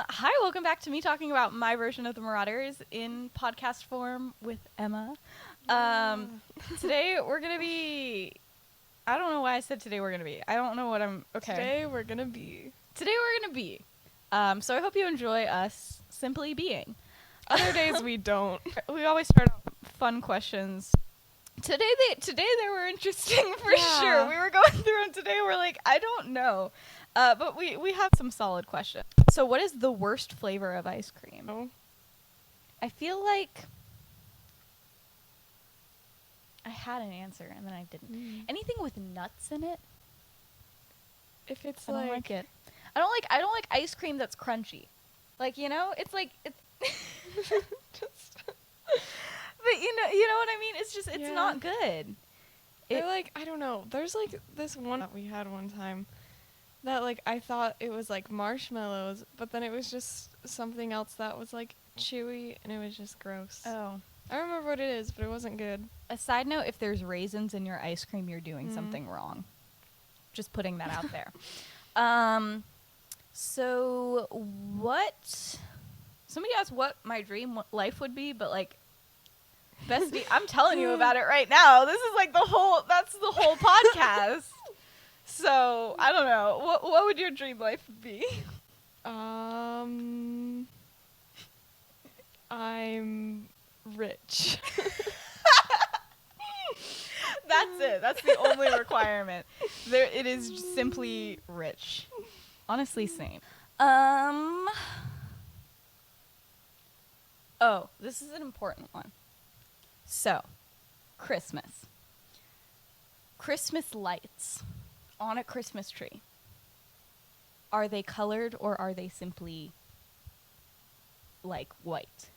Hi, welcome back to me talking about my version of the Marauders in podcast form with Emma. Today we're gonna be. I don't know why I said today we're gonna be. I don't know what I'm. Okay. Today we're gonna be. So I hope you enjoy us simply being. Other days we don't. We always start off with fun questions. Today they were interesting for sure. We were going through them today. We're like, I don't know. But we have some solid questions. So what is the worst flavor of ice cream? Oh. I feel like I had an answer and then I didn't. Anything with nuts in it? If it's I don't like it. I don't like ice cream that's crunchy. Like, you know, it's like it's But you know what I mean? It's just it's not good. I don't know. There's like this one that we had one time that like I thought it was like marshmallows, but then it was just something else that was like chewy and it was just gross. Oh. I don't remember what it is, but it wasn't good. A side note, if there's raisins in your ice cream, you're doing something wrong. Just putting that out there. So what? Somebody asked what my dream life would be, but like, bestie, I'm telling you about it right now. This is like that's the whole podcast. So, I don't know. What would your dream life be? I'm rich. That's it. That's the only requirement. It is simply rich. Honestly, same. Oh, this is an important one. So, Christmas. Christmas lights on a Christmas tree. Are they colored or are they simply like white?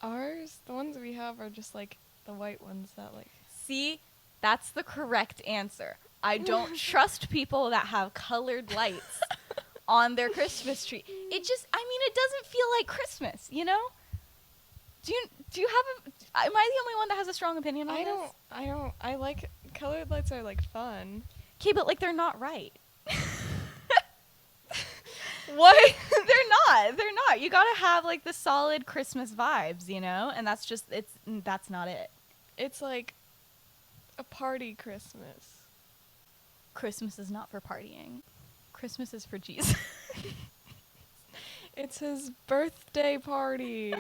Ours, the ones we have are just like the white ones that like. See, that's the correct answer. I don't trust people that have colored lights on their Christmas tree. It doesn't feel like Christmas, you know? Do you have am I the only one that has a strong opinion on this? I like colored lights are like fun. Okay, but like they're not right. What? They're not. You gotta have like the solid Christmas vibes, you know? And that's not it. It's like a party Christmas. Christmas is not for partying. Christmas is for Jesus. It's his birthday party.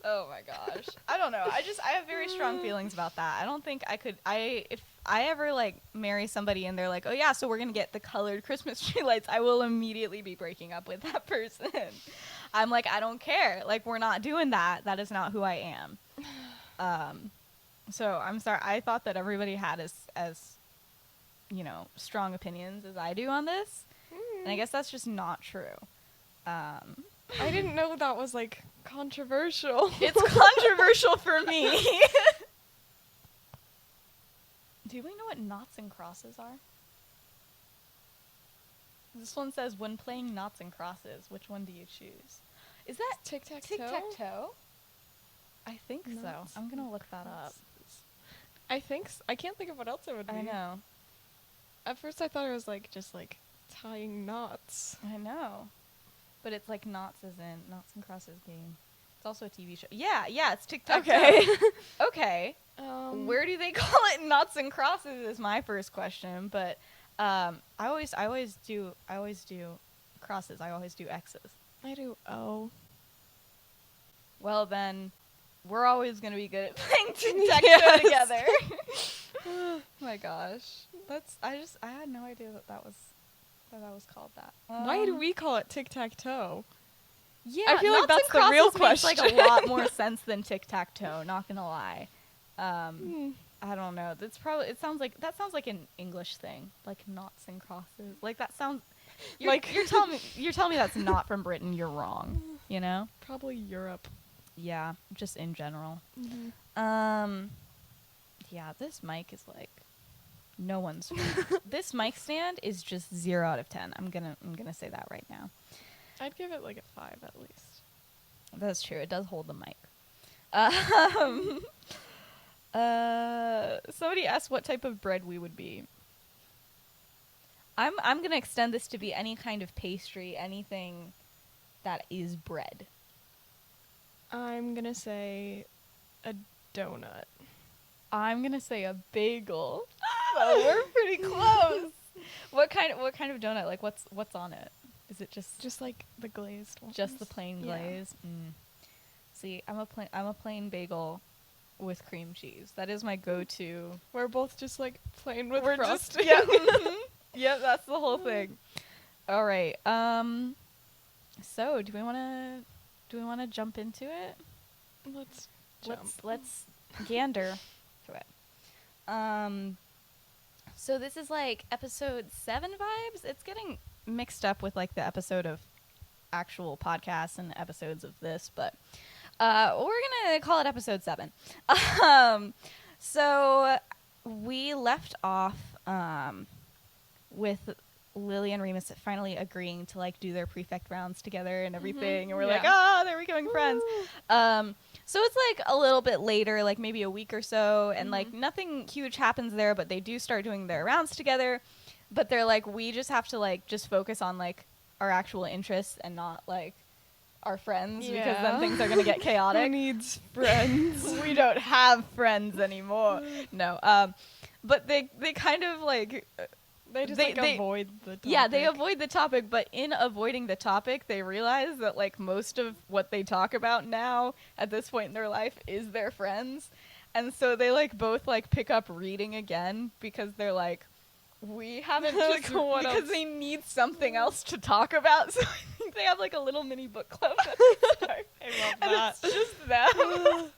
Oh my gosh. I don't know. I have very strong feelings about that. I don't think I could if I ever like marry somebody and they're like, "Oh yeah, so we're going to get the colored Christmas tree lights." I will immediately be breaking up with that person. I'm like, "I don't care. Like we're not doing that. That is not who I am." So I'm sorry. I thought that everybody had as you know, strong opinions as I do on this. And I guess that's just not true. I didn't know that was like controversial. It's controversial for me. Do we know what noughts and crosses are? This one says, when playing noughts and crosses, which one do you choose? Is that tic-tac-toe? Tic-tac-toe? I think Knots. so. I'm going to look that up. I think I can't think of what else it would be. I know. At first I thought it was like just like tying knots. I know. But it's like knots as in noughts and crosses game. It's also a TV show. Yeah, it's tic-tac-toe. Okay. Okay. Where do they call it knots and crosses is my first question, but I always do crosses. I always do X's. I do O. Well then, we're always gonna be good at playing tic-tac-toe together. Oh my gosh. I had no idea that was called that. Why do we call it tic-tac-toe? Yeah, I feel like noughts that's and the real crosses question. makes like a lot more sense than tic-tac-toe, not gonna lie. I don't know. That sounds like an English thing, like noughts and crosses. Like that sounds. You're telling me that's not from Britain. You're wrong. You know. Probably Europe. Yeah, just in general. Mm-hmm. Yeah, this mic is like no one's. This mic stand is just 0 out of 10. I'm gonna say that right now. I'd give it like a 5 at least. That's true. It does hold the mic. Somebody asked what type of bread we would be. I'm gonna extend this to be any kind of pastry, anything that is bread. I'm gonna say a donut. I'm gonna say a bagel. Oh, we're pretty close. What kind of donut? Like what's on it? Is it just like the glazed one? just the plain glaze? Mm. See, I'm a plain bagel with cream cheese. That is my go-to. We're both just like plain with We're frosting. just yep, that's the whole thing. All right. So do we want to jump into it? Let's jump. Let's gander to it. So this is like episode 7 vibes. It's getting mixed up with like the episode of actual podcasts and episodes of this, but we're gonna call it episode 7. So we left off with Lily and Remus finally agreeing to like do their prefect rounds together and everything, and we're like, they're becoming friends. So it's like a little bit later, like maybe a week or so, and like nothing huge happens there, but they do start doing their rounds together. But they're like, we just have to like just focus on like our actual interests and not like our friends, because then things are gonna get chaotic. Who needs friends? We don't have friends anymore. No. But they kind of like they just avoid the topic. Yeah, they avoid the topic, but in avoiding the topic, they realize that like most of what they talk about now at this point in their life is their friends. And so they like both like pick up reading again because they're like, we haven't just because they need something else to talk about. So I think they have like a little mini book club that they start. I love and that. it's just them.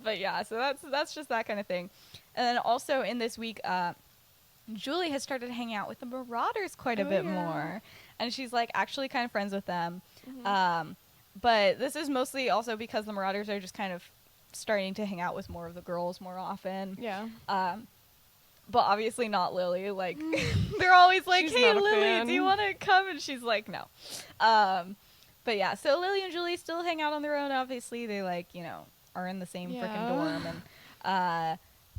But yeah, so that's just that kind of thing. And then also in this week, Julie has started hanging out with the Marauders quite a bit more, and she's like actually kind of friends with them. But this is mostly also because the Marauders are just kind of starting to hang out with more of the girls more often. Yeah. But obviously not Lily. Like they're always like, She's "Hey, not a Lily, fan. do you want to come?" And she's like, "No." But yeah, so Lily and Julie still hang out on their own. Obviously, they like are in the same freaking dorm,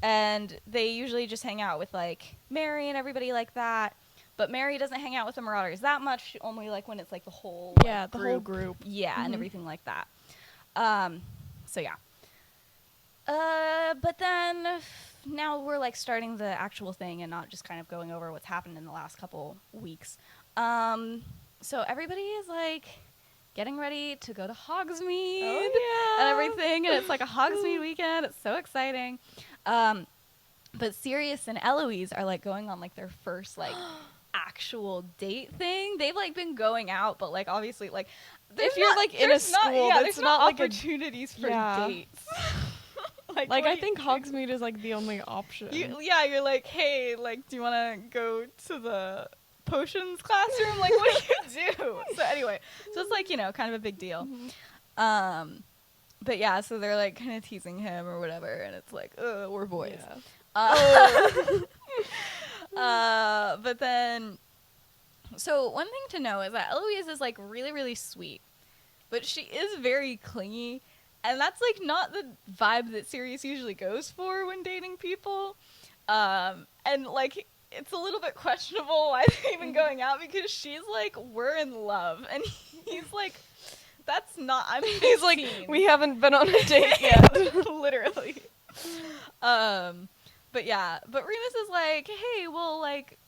and they usually just hang out with like Mary and everybody like that. But Mary doesn't hang out with the Marauders that much. Only like when it's like the whole whole group. Yeah, and everything like that. So yeah. But then now we're like starting the actual thing and not just kind of going over what's happened in the last couple weeks. So everybody is like getting ready to go to Hogsmeade and everything, and it's like a Hogsmeade weekend. It's so exciting. But Sirius and Eloise are like going on like their first like actual date thing. They've like been going out, but like obviously like if you're like in a school, there's not like opportunities for dates. Like I think Hogsmeade is like the only option. You're like, hey, like, do you want to go to the potions classroom? Like, what do you do? So anyway, so it's like kind of a big deal. But yeah, so they're like kind of teasing him or whatever, and it's like, we're boys. But then, so one thing to know is that Eloise is like really, really sweet, but she is very clingy. And that's, like, not the vibe that Sirius usually goes for when dating people. And, like, it's a little bit questionable why they're even going out, because she's like, we're in love. And he's like, that's not, I'm 15. He's like, we haven't been on a date yet. Literally. But yeah, but Remus is like, hey, well, like,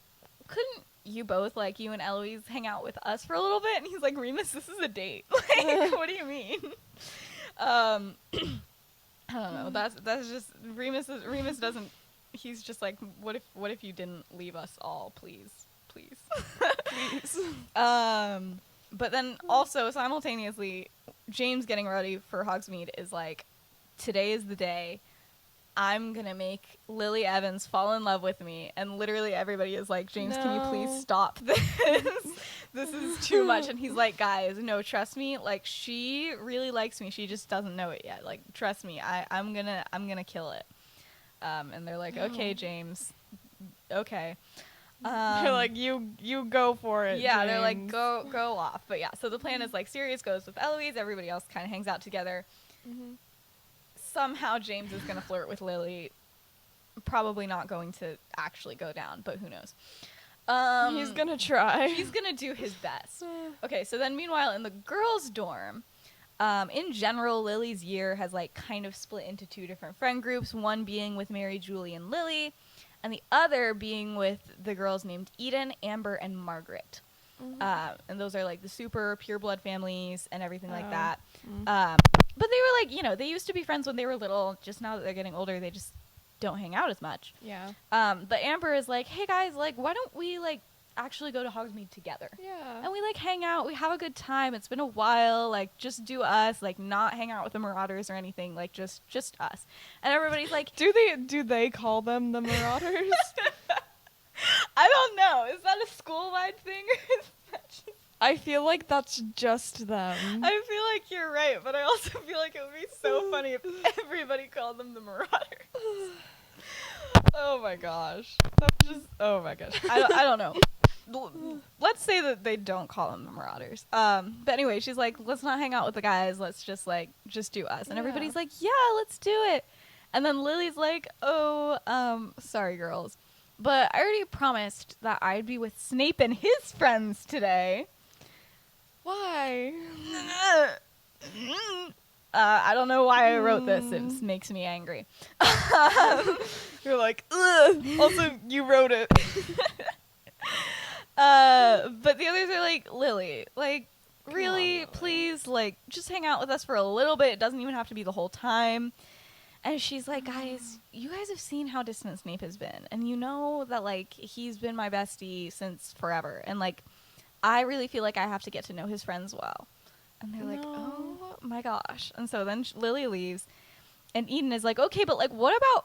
couldn't you both, like, you and Eloise hang out with us for a little bit? And he's like, Remus, this is a date. Like, what do you mean? I don't know. That's just Remus doesn't. He's just like, what if you didn't leave us all, please. Please. But then also simultaneously, James getting ready for Hogsmeade is like, today is the day. I'm gonna make Lily Evans fall in love with me, and literally everybody is like, James, can you please stop this? This is too much. And he's like, guys, no, trust me, like, she really likes me, she just doesn't know it yet, like, trust me, I'm gonna kill it. And they're like, okay, James, okay. They're like, you go for it. Yeah, James. they're like, go off. But yeah, so the plan is like, Sirius goes with Eloise, everybody else kind of hangs out together. Somehow James is gonna flirt with Lily. probably not going to actually go down, but who knows. He's gonna try. He's gonna do his best. Okay, so then meanwhile in the girls' dorm, in general, Lily's year has like kind of split into two different friend groups, one being with Mary, Julie, and Lily, and the other being with the girls named Eden, Amber, and Margaret. And those are like the super pureblood families and everything like that. But they were like, you know, they used to be friends when they were little. Just now that they're getting older, they just don't hang out as much. Yeah. But Amber is like, hey guys, like, why don't we like actually go to Hogsmeade together? Yeah. And we like hang out, we have a good time. It's been a while, like just do us, like not hang out with the Marauders or anything, like just us. And everybody's like, do they call them the Marauders? I don't know. Is that a school-wide thing or is that just... I feel like that's just them. I feel like you're right, but I also feel like it would be so funny if everybody called them the Marauders. Oh my gosh. Oh my gosh. I don't know. Let's say that they don't call them the Marauders. But anyway, she's like, let's not hang out with the guys. Let's just do us. And everybody's like, yeah, let's do it. And then Lily's like, oh, sorry, girls. But I already promised that I'd be with Snape and his friends today. Why? I don't know why I wrote this. It just makes me angry. You're like, ugh. Also, you wrote it. But the others are like, Lily, like, really, please, like, just hang out with us for a little bit. It doesn't even have to be the whole time. And she's like, guys, you guys have seen how distant Snape has been. And you know that, like, he's been my bestie since forever. And, like, I really feel like I have to get to know his friends well. And they're like, oh, my gosh. And so then Lily leaves. And Eden is like, okay, but, like, what about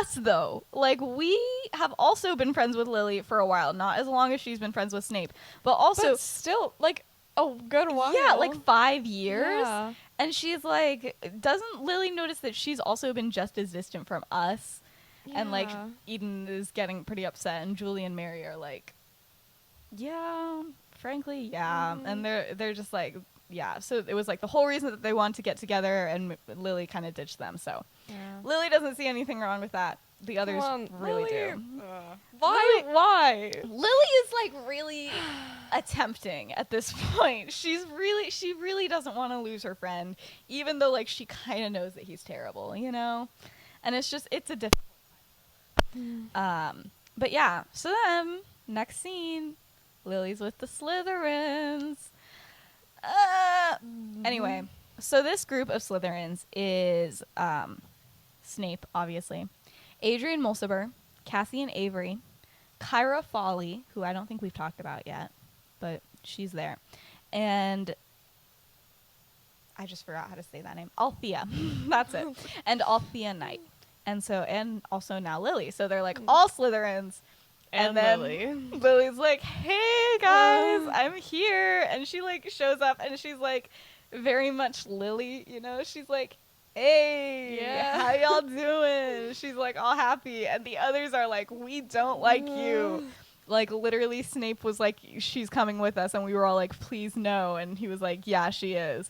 us, though? Like, we have also been friends with Lily for a while. Not as long as she's been friends with Snape. But also... But still, like, a good while. Yeah, like 5 years. Yeah. And she's like, doesn't Lily notice that she's also been just as distant from us? Yeah. And, like, Eden is getting pretty upset. And Julie and Mary are like, yeah, frankly, yeah. And they're just like... Yeah, so it was like the whole reason that they wanted to get together, and Lily kind of ditched them. So Lily doesn't see anything wrong with that. The others really do. Why? Why? Lily is like really attempting at this point. She really doesn't want to lose her friend, even though like she kind of knows that he's terrible, you know. And it's a difficult time. But yeah. So then next scene, Lily's with the Slytherins. Anyway, so this group of Slytherins is Snape, obviously, Adrian Mulciber, Cassian Avery, Kyra Foley, who I don't think we've talked about yet, but she's there, and I just forgot how to say that name. Althea, that's it, and Althea Knight, and also now Lily. So they're like all Slytherins. And then Lily's like, hey guys, I'm here. And she like shows up and she's like very much Lily, you know? She's like, hey, how y'all doing? She's like all happy. And the others are like, we don't like you. Like literally Snape was like, she's coming with us. And we were all like, please no. And he was like, yeah, she is.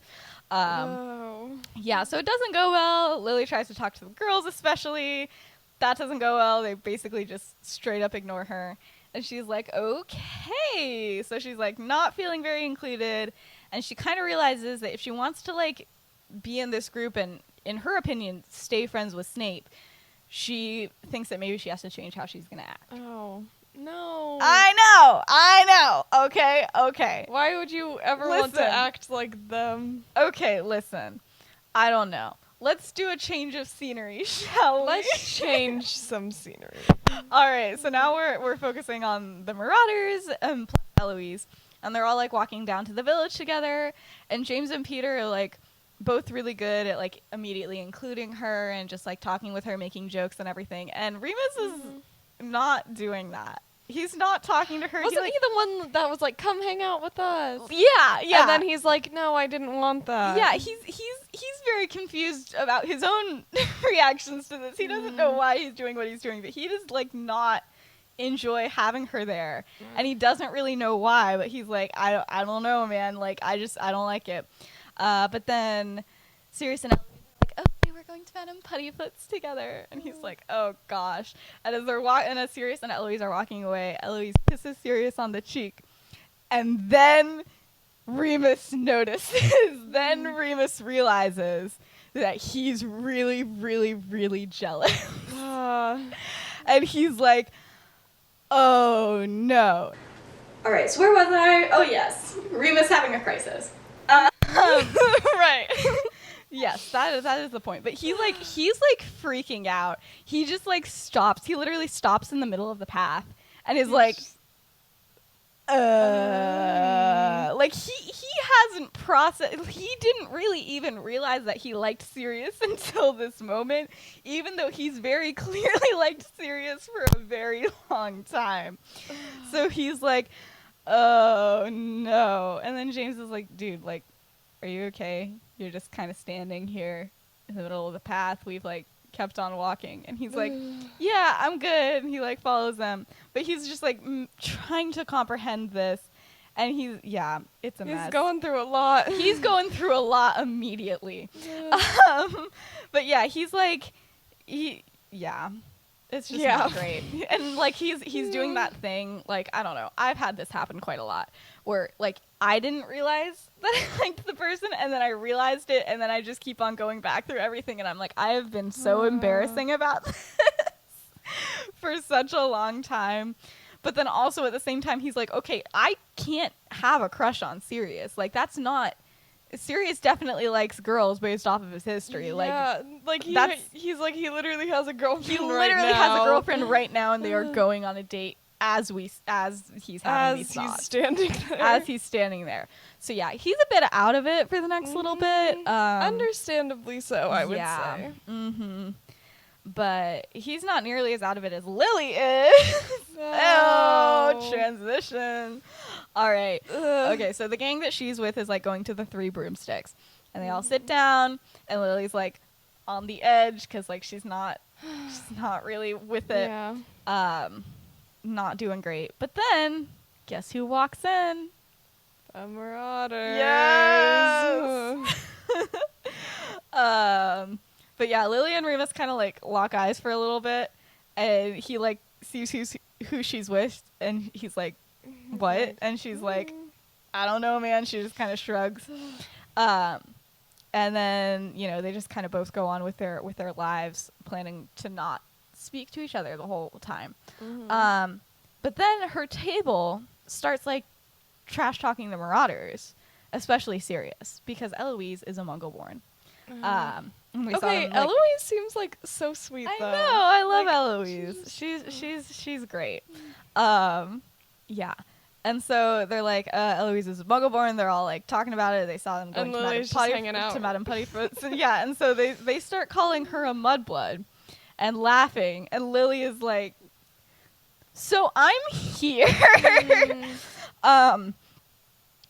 Yeah, so it doesn't go well. Lily tries to talk to the girls especially. That doesn't go well. They basically just straight up ignore her. And she's like, okay. So she's like not feeling very included. And she kind of realizes that if she wants to like be in this group and, in her opinion, stay friends with Snape, she thinks that maybe she has to change how she's going to act. Oh, no. I know. Okay. Why would you ever want to act like them? Okay, listen. I don't know. Let's do a change of scenery, shall we? Let's change some scenery. All right, so now we're focusing on the Marauders and Eloise, and they're all like walking down to the village together, and James and Peter are like both really good at like immediately including her and just like talking with her, making jokes and everything. And Remus is not doing that. He's not talking to her. Wasn't he the one that was like, come hang out with us? Yeah. And then he's like, no, I didn't want that. Yeah, he's very confused about his own reactions to this. He doesn't know why he's doing what he's doing, but he does like not enjoy having her there. And he doesn't really know why, but he's like, I don't know, man. Like, I don't like it. But then Sirius and Ellie are like, okay, we're going to Madame Puttyfoot's together. And he's like, oh gosh. And as Sirius and Eloise are walking away, Eloise kisses Sirius on the cheek. And then Remus notices. Then Remus realizes that he's really, really, really jealous. And he's like, oh no. All right, so where was I? Oh yes, Remus having a crisis. Right. Yes, that is the point. But he's like freaking out. He just like stops. He literally stops in the middle of the path and is like, like he hasn't processed. He didn't really even realize that he liked Sirius until this moment, even though he's very clearly liked Sirius for a very long time. So he's like, oh no. And then James is like, dude, like, are you okay? You're just kind of standing here in the middle of the path. We've like kept on walking. And he's like, yeah, I'm good. And he like follows them. But he's just like trying to comprehend this. And it's a mess. He's going through a lot. He's going through a lot immediately. But yeah, he's like, it's just not great. And like he's doing that thing, like, I don't know. I've had this happen quite a lot where like I didn't realize that I liked the person and then I realized it and then I just keep on going back through everything and I'm like, I have been so embarrassing about this for such a long time. But then also at the same time he's like, okay, I can't have a crush on Sirius. Like that's not Sirius definitely likes girls based off of his history. Yeah, like he's like he literally has a girlfriend. He literally has a girlfriend right now, and they are going on a date as he's having these thoughts. As he's standing there. So yeah, he's a bit out of it for the next little bit. Understandably so, I would say. Mm-hmm. But he's not nearly as out of it as Lily is. Oh, transition. All right. Okay, so the gang that she's with is like going to the 3 Broomsticks. And they all sit down and Lily's like on the edge cuz like she's not really with it. Yeah. Not doing great. But then guess who walks in? The Marauders. Yes. But yeah, Lily and Remus kind of like lock eyes for a little bit and he like sees who she's with and he's like, what? And she's like, I don't know, man. She just kind of shrugs. And then, you know, they just kind of both go on with their lives, planning to not speak to each other the whole time. Mm-hmm. But then her table starts like trash talking the Marauders, especially Sirius, because Eloise is a Muggle-born. Okay, Eloise seems like so sweet though. I know, I love Eloise. She's great. Yeah. And so they're like, Eloise is a Muggle-born. They're all like talking about it. They saw them going to Madame Puttyfoot's. Yeah, and so they start calling her a mudblood and laughing. And Lily is like, so I'm here.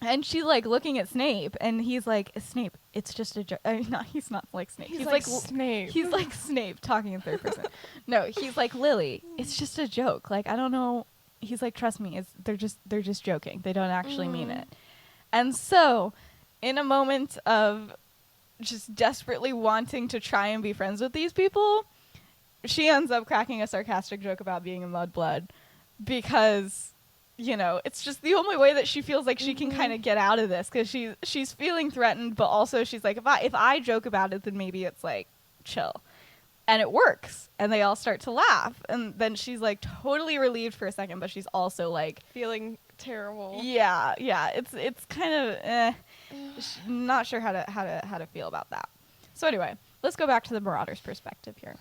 And she's like looking at Snape, and he's like, Snape, it's just a joke. No, he's not like Snape. He's like Snape. He's like Snape talking in third person. No, he's like, Lily, it's just a joke. Like, I don't know. He's like, trust me, they're just joking. They don't actually mean it. And so, in a moment of just desperately wanting to try and be friends with these people, she ends up cracking a sarcastic joke about being a mudblood because, you know, it's just the only way that she feels like she can kind of get out of this because she's feeling threatened, but also she's like, if I joke about it, then maybe it's like chill. And it works, and they all start to laugh, and then she's like totally relieved for a second, but she's also like feeling terrible. Yeah, it's kind of not sure how to feel about that. So anyway, let's go back to the Marauders' perspective here.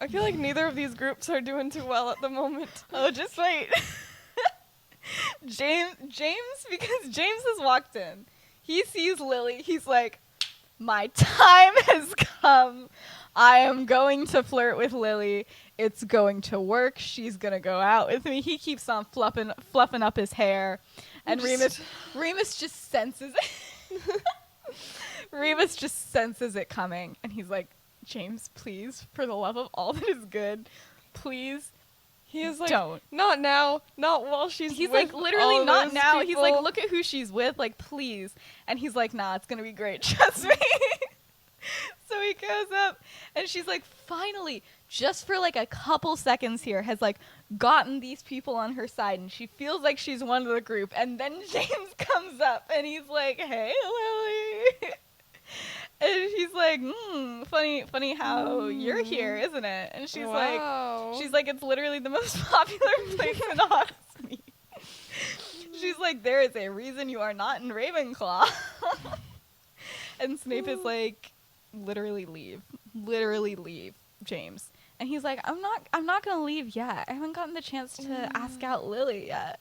I feel like neither of these groups are doing too well at the moment. Oh, just wait. James, because James has walked in. He sees Lily. He's like, my time has come. I am going to flirt with Lily. It's going to work. She's going to go out with me. He keeps on fluffing up his hair. And Remus just senses it. Remus just senses it coming. And he's like, James, please, for the love of all that is good, please. He is like, don't. Not now, not while she's He's with like, literally not now. People. He's like, look at who she's with, like, please. And he's like, nah, it's going to be great, trust me. so he goes up, and she's like, finally, just for like a couple seconds here, has like gotten these people on her side, and she feels like she's one of the group. And then James comes up, and he's like, "Hey, Lily." And she's like, funny how you're here, isn't it? And she's like, it's literally the most popular place in Hogsmeade. She's like, there is a reason you are not in Ravenclaw. And Snape is like, literally leave, James. And he's like, I'm not gonna leave yet. I haven't gotten the chance to ask out Lily yet.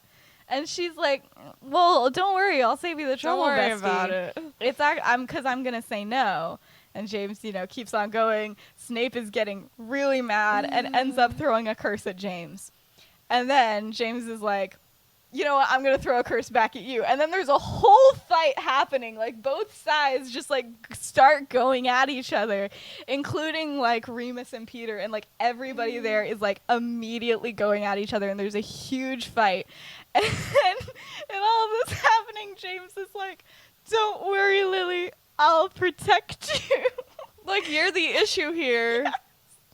And she's like, well, don't worry, I'll save you the trouble, don't worry bestie. about it. It's I'm gonna say no. And James, keeps on going. Snape is getting really mad and ends up throwing a curse at James. And then James is like, you know what, I'm going to throw a curse back at you. And then there's a whole fight happening. Like, both sides just, like, start going at each other, including, like, Remus and Peter. And, like, everybody there is, like, immediately going at each other. And there's a huge fight. And all of this happening, James is like, don't worry, Lily, I'll protect you. Like, you're the issue here. Yes.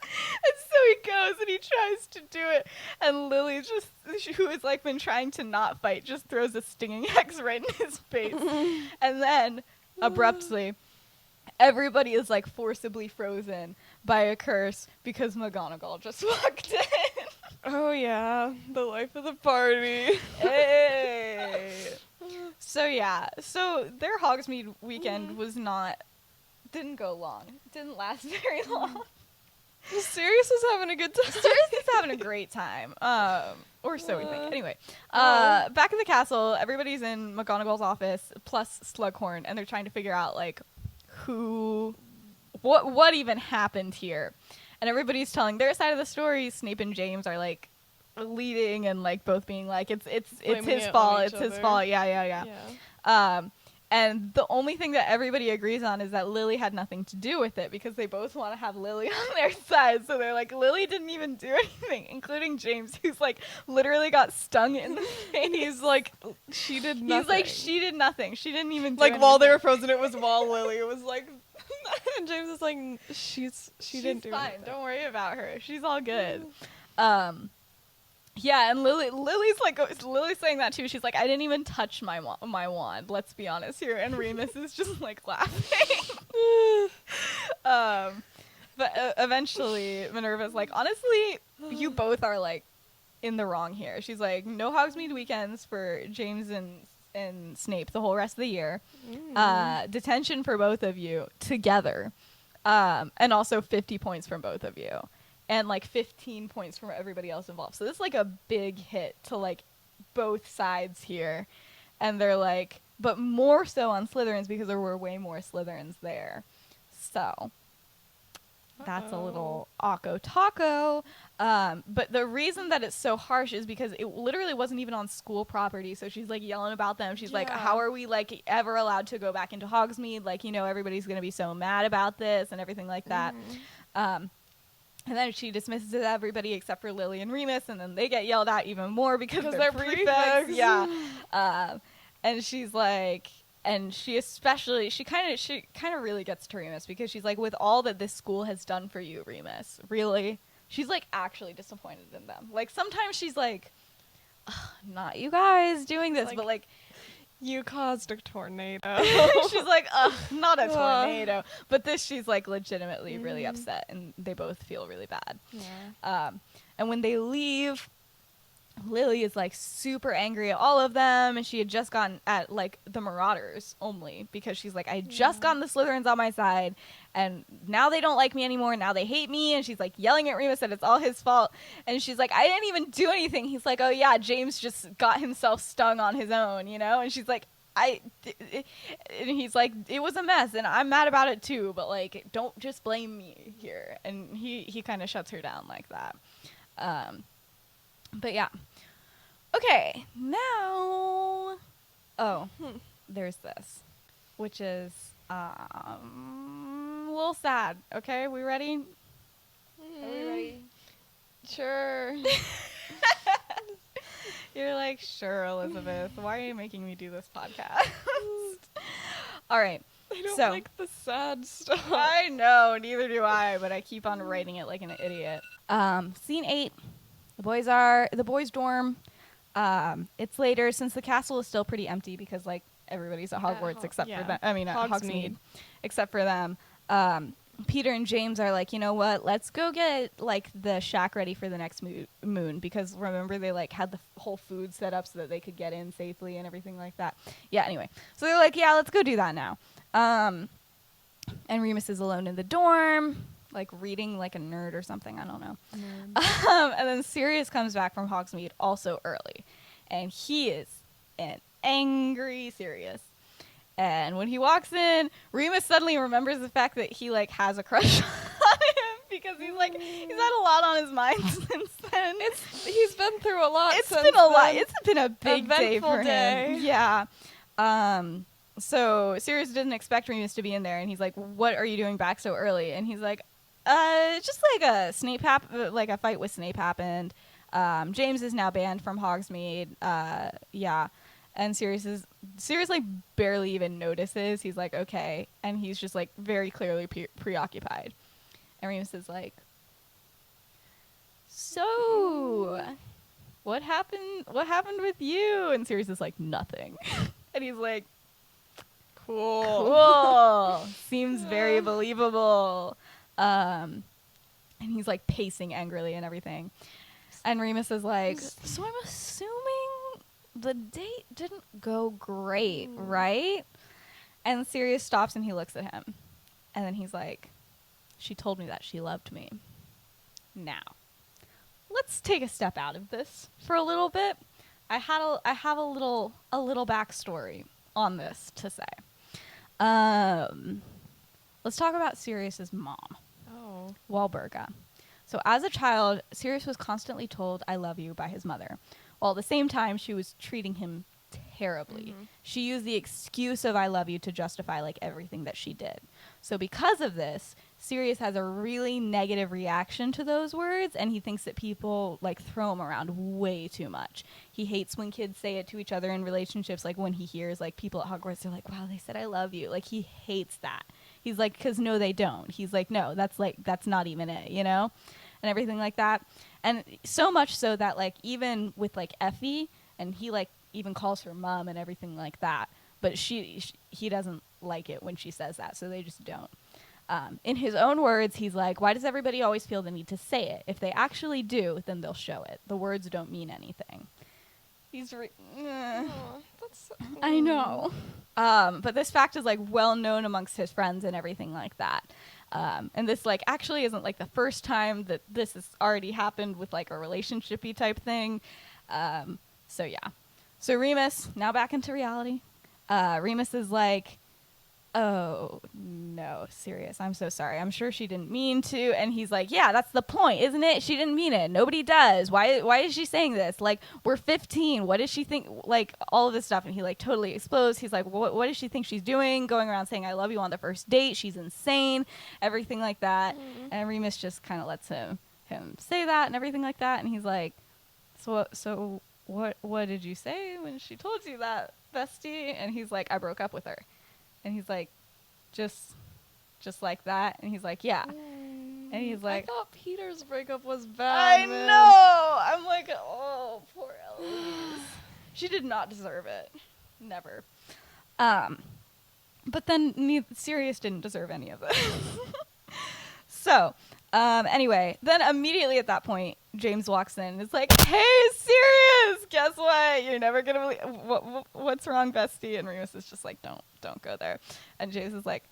And so he goes and he tries to do it, and Lily, who has like been trying to not fight, just throws a stinging hex right in his face. And then abruptly everybody is like forcibly frozen by a curse because McGonagall just walked in. Oh yeah, the life of the party. Hey. So their Hogsmeade weekend didn't go long. Didn't last very long. Sirius is having a good time. Sirius is having a great time. Or so we think. Anyway, back in the castle, everybody's in McGonagall's office, plus Slughorn, and they're trying to figure out, like, what even happened here. And everybody's telling their side of the story. Snape and James are, like, leading and, like, both being like, it's his fault, it's his fault, yeah. And the only thing that everybody agrees on is that Lily had nothing to do with it, because they both want to have Lily on their side. So they're like, Lily didn't even do anything, including James, who's like literally got stung in the face. He's like, she did nothing. He's like, she did nothing. She didn't even do like anything. While they were frozen, it was while Lily was like, and James is like, she didn't do fine. anything. Don't worry about her. She's all good. Yeah, and Lily's saying that too. She's like, I didn't even touch my wand. Let's be honest here. And Remus is just like laughing. But eventually Minerva's like, honestly, you both are like in the wrong here. She's like, no Hogsmeade weekends for James and Snape the whole rest of the year. Detention for both of you together, and also 50 points from both of you. And, like, 15 points from everybody else involved. So this is, like, a big hit to, like, both sides here. And they're, like, but more so on Slytherins because there were way more Slytherins there. So that's a little Akko Taco. But the reason that it's so harsh is because it literally wasn't even on school property. So she's, like, yelling about them. She's like, how are we, like, ever allowed to go back into Hogsmeade? Like, everybody's going to be so mad about this and everything like that. And then she dismisses everybody except for Lily and Remus, and then they get yelled at even more because they're prefects. Yeah. And she's like, and she kind of really gets to Remus because she's like, with all that this school has done for you, Remus, really? She's like actually disappointed in them. Like sometimes she's like, not you guys doing this, but like, you caused a tornado. She's like, not a tornado. But this, she's like legitimately really upset, and they both feel really bad. Yeah. And when they leave, Lily is like super angry at all of them, and she had just gotten at like the Marauders only because she's like, I just gotten the Slytherins on my side, and now they don't like me anymore. Now they hate me, and she's like yelling at Remus that it's all his fault, and she's like, I didn't even do anything. He's like, oh yeah, James just got himself stung on his own, and she's like, and he's like, it was a mess, and I'm mad about it too, but like, don't just blame me here. And he kind of shuts her down like that. But yeah. Okay, now, there's this, which is a little sad. Okay, we ready? Are we ready? Sure. You're like, sure, Elizabeth. Why are you making me do this podcast? All right. I don't So- like the sad stuff. I know, neither do I, but I keep on writing it like an idiot. Scene 8. The boys' dorm. It's later since the castle is still pretty empty because like everybody's at Hogwarts except for them. I mean, at Hogsmeade, except for them. Peter and James are like, you know what? Let's go get like the shack ready for the next moon because remember they like had the whole food set up so that they could get in safely and everything like that. Yeah. Anyway, so they're like, yeah, let's go do that now. And Remus is alone in the dorm, like reading like a nerd or something. I don't know. And then Sirius comes back from Hogsmeade also early, and he is an angry Sirius. And when he walks in, Remus suddenly remembers the fact that he like has a crush on him because he's had a lot on his mind since then. He's been through a lot. It's been a lot. It's been a big day Eventful for day. him. Yeah. So Sirius didn't expect Remus to be in there, and he's like, "What are you doing back so early?" And he's like, just like a like a fight with Snape happened. James is now banned from Hogsmeade. Yeah." And Sirius like barely even notices. He's like, okay. And he's just like very clearly preoccupied. And Remus is like, so what happened with you? And Sirius is like, nothing. And he's like, cool. Seems very believable. And he's like pacing angrily and everything. And Remus is like, so I'm assuming the date didn't go great, right? And Sirius stops and he looks at him. And then he's like, she told me that she loved me. Now, let's take a step out of this for a little bit. I have a little backstory on this to say. Let's talk about Sirius's mom. Oh. Walburga. So as a child, Sirius was constantly told I love you by his mother. While at the same time, she was treating him terribly. Mm-hmm. She used the excuse of I love you to justify like everything that she did. So because of this, Sirius has a really negative reaction to those words, and he thinks that people like throw them around way too much. He hates when kids say it to each other in relationships, like when he hears like people at Hogwarts are like, wow, they said I love you. Like he hates that. He's like, because no, they don't. He's like, no, that's not even it, you know? And everything like that. And so much so that like even with like Effie, and he like even calls her mom and everything like that, but he doesn't like it when she says that, so they just don't. In his own words, he's like, why does everybody always feel the need to say it? If they actually do, then they'll show it. The words don't mean anything. He's That's I know. But this fact is like well known amongst his friends and everything like that. And this like actually isn't like the first time that this has already happened with like a relationshipy type thing. So yeah. So Remus, now back into reality. Remus is like, oh no, Sirius, I'm so sorry. I'm sure she didn't mean to. And he's like, yeah, that's the point, isn't it? She didn't mean it. Nobody does. Why is she saying this? Like, we're 15. What does she think? Like, all of this stuff. And he like totally explodes. He's like, what does she think she's doing? Going around saying I love you on the first date. She's insane. Everything like that. Mm-hmm. And Remus just kind of lets him say that and everything like that. And he's like, so what did you say when she told you that, bestie? And he's like, I broke up with her. And he's like, just like that? And he's like, yeah. And he's like, I thought Peter's breakup was bad. I know. I'm like, oh, poor Eloise. She did not deserve it. Never. But then Sirius didn't deserve any of this. So, anyway, then immediately at that point, James walks in and is like, hey, Sirius, guess what? You're never going to believe what's wrong, bestie? And Remus is just like, don't go there. And James is like,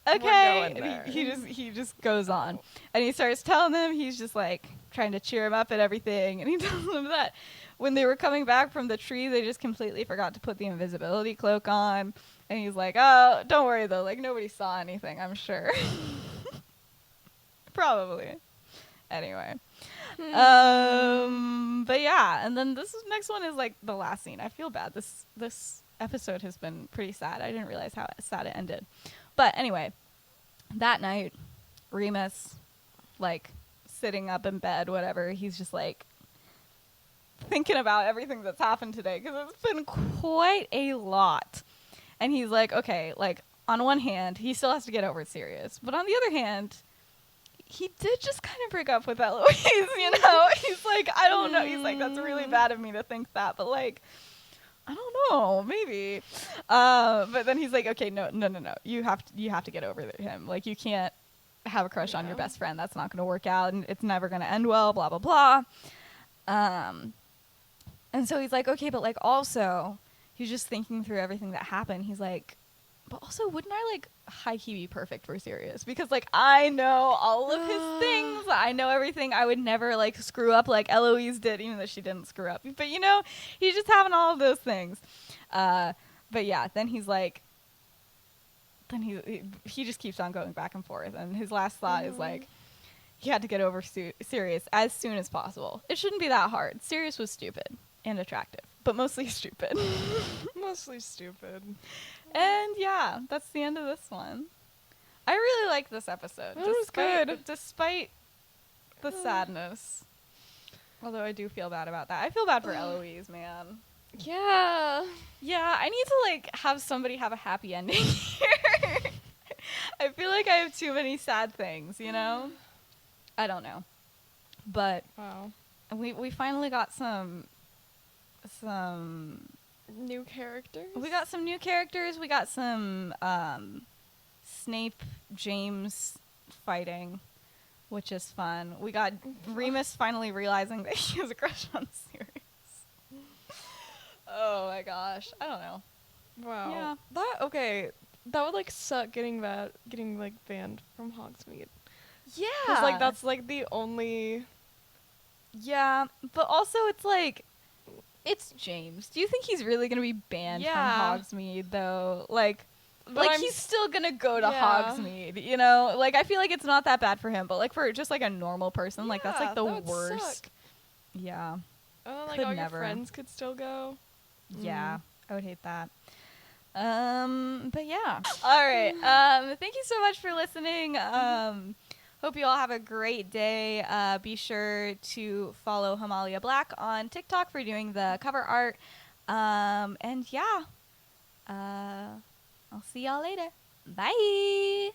okay. And he just goes on. And he starts telling them, he's just like trying to cheer him up and everything. And he tells them that when they were coming back from the tree, they just completely forgot to put the invisibility cloak on. And he's like, oh, don't worry though. Like nobody saw anything, I'm sure. Probably. Anyway. But yeah, and then this next one is like the last scene. I feel bad. This episode has been pretty sad. I didn't realize how sad it ended. But anyway, that night, Remus, like, sitting up in bed, whatever, he's just like thinking about everything that's happened today because it's been quite a lot. And he's like, okay, like, on one hand, he still has to get over Sirius, but on the other hand, he did just kind of break up with Eloise, you know? He's like, I don't know. He's like, that's really bad of me to think that, but like, I don't know, maybe. But then he's like, okay, no. You have to get over him. Like, you can't have a crush on your best friend. That's not going to work out, and it's never going to end well, blah, blah, blah. And so he's like, okay, but like also, he's just thinking through everything that happened. He's like, but also, wouldn't I like high-key be perfect for Sirius? Because like I know all of his things. I know everything. I would never like screw up like Eloise did, even though she didn't screw up. But you know, he's just having all of those things. But yeah, then he's like, then he just keeps on going back and forth. And his last thought is like, he had to get over Sirius as soon as possible. It shouldn't be that hard. Sirius was stupid and attractive, but mostly stupid. Mostly stupid. And yeah, that's the end of this one. I really liked this episode. It was good. Despite the sadness. Although I do feel bad about that. I feel bad for Eloise, man. Yeah. Yeah, I need to like have somebody have a happy ending here. I feel like I have too many sad things, you know? I don't know. But wow. We finally got some new characters. We got some new characters. We got some Snape James fighting, which is fun. We got Remus finally realizing that he has a crush on Sirius. Oh my gosh, I don't know. Wow. Yeah. That would like suck getting like banned from Hogsmeade. Yeah. 'Cause like that's like the only. Yeah, but also it's like, it's James. Do you think he's really gonna be banned from Hogsmeade though? Like he's still gonna go to Hogsmeade, you know? Like I feel like it's not that bad for him, but like for just like a normal person, like that's like the worst. Suck. Yeah. Oh, like all your friends could still go. Yeah, I would hate that. But yeah. All right. Thank you so much for listening. Hope you all have a great day. Be sure to follow Hamalia Black on TikTok for doing the cover art. And yeah, I'll see y'all later. Bye.